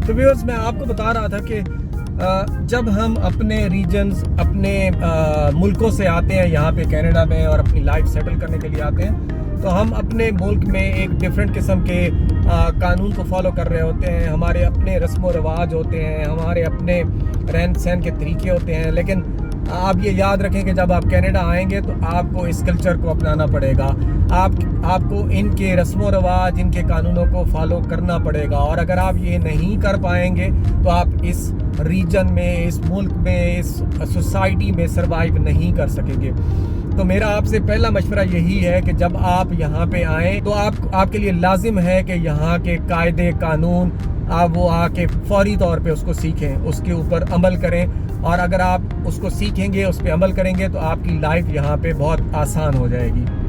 तो व्यूअर्स, मैं आपको बता रहा था कि जब हम अपने रीजन्स, अपने मुल्कों से आते हैं यहाँ पे कनाडा में और अपनी लाइफ सेटल करने के लिए आते हैं, तो हम अपने मुल्क में एक डिफरेंट किस्म के कानून को फॉलो कर रहे होते हैं। हमारे अपने रस्म व रिवाज होते हैं, हमारे अपने रहन सहन के तरीके होते हैं। लेकिन आप ये याद रखें कि जब आप कनाडा आएंगे तो आपको इस कल्चर को अपनाना पड़ेगा। आपको इनके रस्म व रिवाज, इनके कानूनों को फॉलो करना पड़ेगा। और अगर आप ये नहीं कर पाएंगे तो आप इस रीजन में, इस मुल्क में, इस सोसाइटी में सरवाइव नहीं कर सकेंगे। तो मेरा आपसे पहला मशवरा यही है कि जब आप यहाँ पे आएँ तो आपके लिए लाजिम है कि यहाँ के कायदे कानून आप वो आके फौरी तौर पे उसको सीखें, उसके ऊपर अमल करें। और अगर आप उसको सीखेंगे, उस पर अमल करेंगे तो आपकी लाइफ यहाँ पे बहुत आसान हो जाएगी।